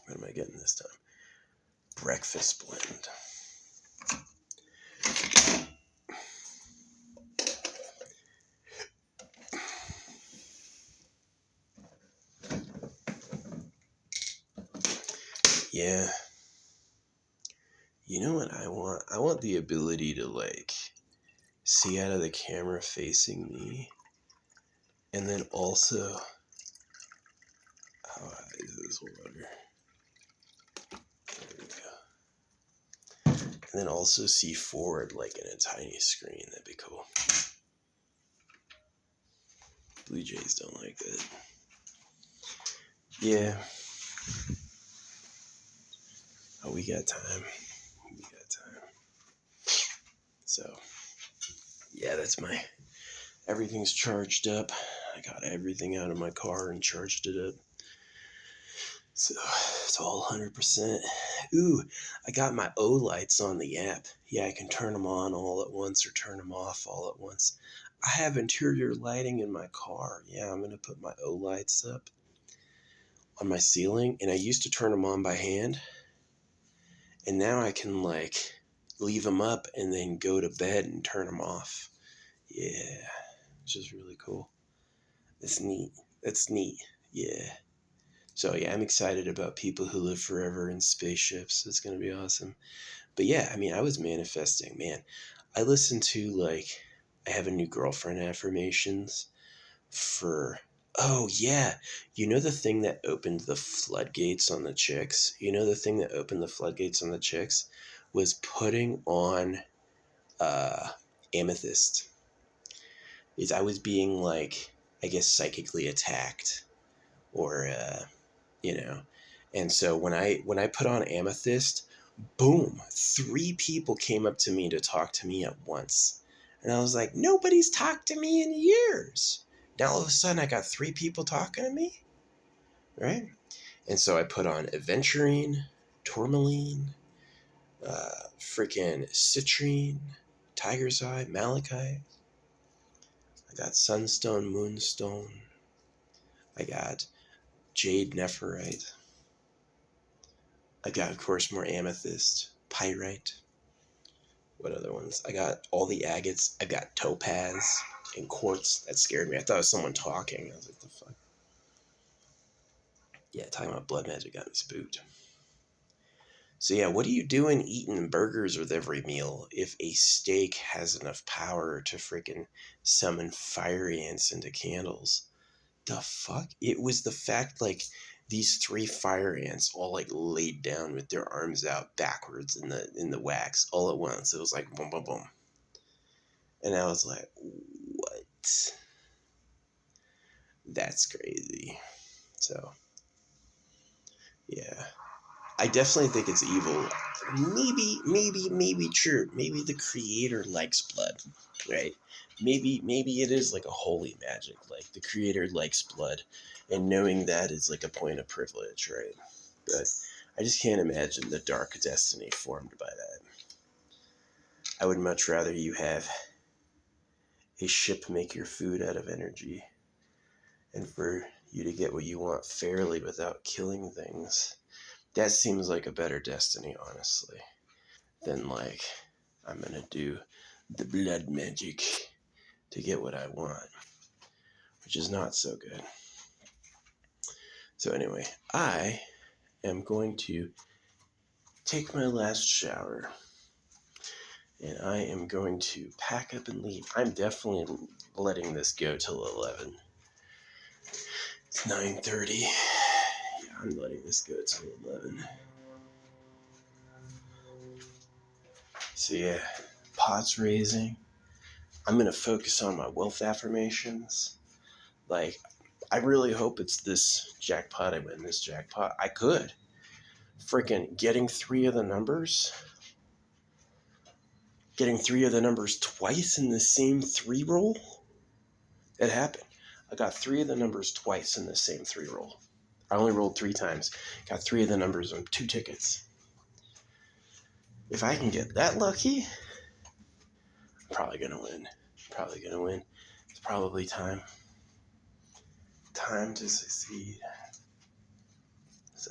What am I getting this time? Breakfast blend. Yeah. You know what I want? I want the ability to, like, see out of the camera facing me And then also, how high is this water? There we go. And then also see forward like in a tiny screen. That'd be cool. Blue Jays don't like that. Yeah. Oh, we got time. We got time. So, yeah, that's my... Everything's charged up. I got everything out of my car and charged it up. So, it's all 100%. Ooh, I got my O lights on the app. Yeah, I can turn them on all at once or turn them off all at once. I have interior lighting in my car. Yeah, I'm going to put my O lights up on my ceiling. And I used to turn them on by hand. And now I can, like, leave them up and then go to bed and turn them off. Yeah, which is really cool. That's neat. That's neat. Yeah. So, yeah, I'm excited about people who live forever in spaceships. It's going to be awesome. But, yeah, I mean, I was manifesting. Man, I listened to, like, I have a new girlfriend affirmations for... Oh, yeah. You know the thing that opened the floodgates on the chicks? You know the thing that opened the floodgates on the chicks was putting on amethyst. Is I was being, like, I guess psychically attacked, or and so when I put on amethyst, boom, 3 people came up to me to talk to me at once, and I was like, nobody's talked to me in years. Now all of a sudden I got 3 people talking to me, right? And so I put on aventurine, tourmaline, freaking citrine, tiger's eye, malachite. I got sunstone, moonstone. I got jade nephrite. I got, of course, more amethyst, pyrite. What other ones? I got all the agates. I got topaz and quartz. That scared me. I thought it was someone talking. I was like, the fuck? Yeah, talking about blood magic got me spooked. So yeah, what are you doing eating burgers with every meal if a steak has enough power to freaking summon fire ants into candles? The fuck? It was the fact, like, these 3 fire ants all, like, laid down with their arms out backwards in the wax all at once. It was like boom, boom, boom. And I was like, what? That's crazy. So, yeah. I definitely think it's evil. Maybe true. Maybe the creator likes blood, right? Maybe it is like a holy magic. Like, the creator likes blood, and knowing that is like a point of privilege, right? But I just can't imagine the dark destiny formed by that. I would much rather you have a ship make your food out of energy, and for you to get what you want fairly without killing things. That seems like a better destiny, honestly, than, like, I'm gonna do the blood magic to get what I want, which is not so good. So anyway, I am going to take my last shower, and I am going to pack up and leave. I'm definitely letting this go till 11. It's 9:30. Yeah, I'm letting this go till 11. So yeah, pots raising. I'm going to focus on my wealth affirmations. Like, I really hope it's this jackpot. I win this jackpot. I could. Freaking getting 3 of the numbers. Getting 3 of the numbers twice in the same 3 roll. It happened. I got 3 of the numbers twice in the same 3 roll. I only rolled 3 times. Got 3 of the numbers on 2 tickets. If I can get that lucky, I'm probably going to win. It's probably time. Time to succeed. So,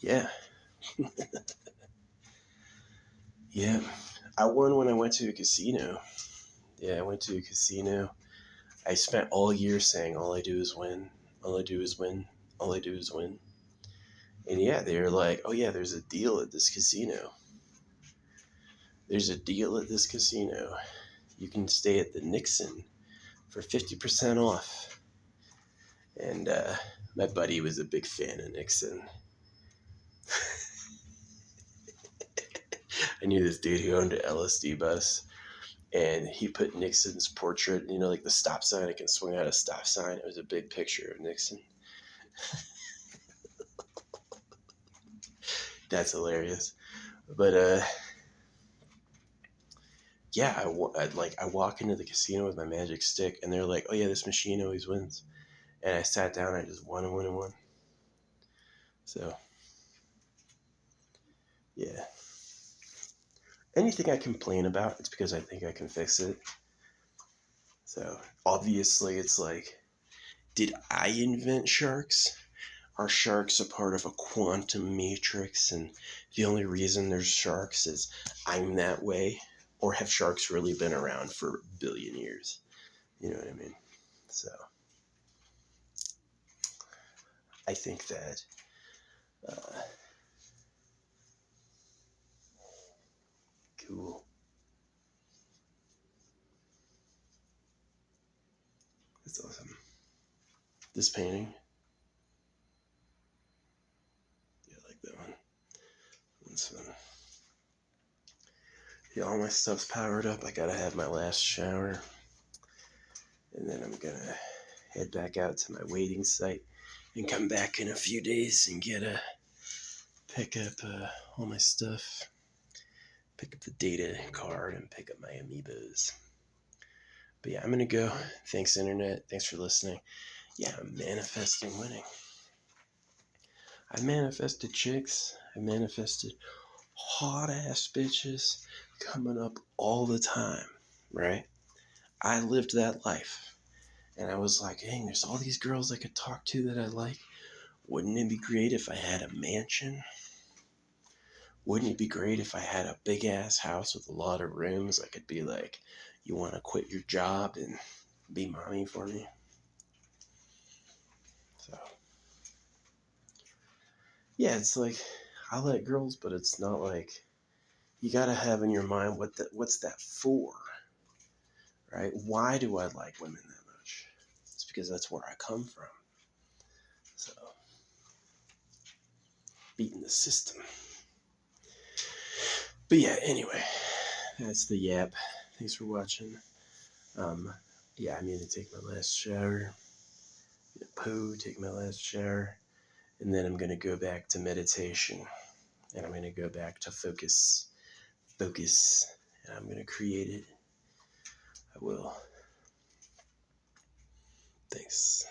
yeah. Yeah. I won when I went to a casino. Yeah, I went to a casino. I spent all year saying, all I do is win. All I do is win. All I do is win. And yeah, they were like, oh yeah, there's a deal at this casino. there's a deal at this casino. You can stay at the Nixon for 50% off. And my buddy was a big fan of Nixon. I knew this dude who owned an LSD bus, and he put Nixon's portrait, like the stop sign. I can swing out a stop sign. It was a big picture of Nixon. That's hilarious. But yeah, I walk into the casino with my magic stick, and they're like, "Oh yeah, this machine always wins." And I sat down, and I just won and won and won. So yeah, anything I complain about, it's because I think I can fix it. So obviously, it's like, did I invent sharks? Are sharks a part of a quantum matrix, and the only reason there's sharks is I'm that way? Or have sharks really been around for a billion years? You know what I mean? So I think that cool. That's awesome. This painting, yeah, I like that one. That's fun. Yeah, all my stuff's powered up. I gotta have my last shower, and then I'm gonna head back out to my waiting site and come back in a few days and pick up all my stuff, pick up the data card, and pick up my amiibos. But yeah, I'm gonna go. Thanks, internet. Thanks for listening. Yeah, I'm manifesting winning. I manifested chicks. I manifested hot ass bitches coming up all the time, right? I lived that life. And I was like, dang, there's all these girls I could talk to that I like. Wouldn't it be great if I had a mansion? Wouldn't it be great if I had a big ass house with a lot of rooms? I could be like, you want to quit your job and be mommy for me? So, yeah, it's like, I like girls, but it's not like, you gotta have in your mind what's that for, right? Why do I like women that much? It's because that's where I come from. So, beating the system. But yeah, anyway, that's the yap. Thanks for watching. Yeah, I'm gonna take my last shower, take my last shower, and then I'm gonna go back to meditation, and I'm gonna go back to focus, and I'm gonna create it. I will. Thanks.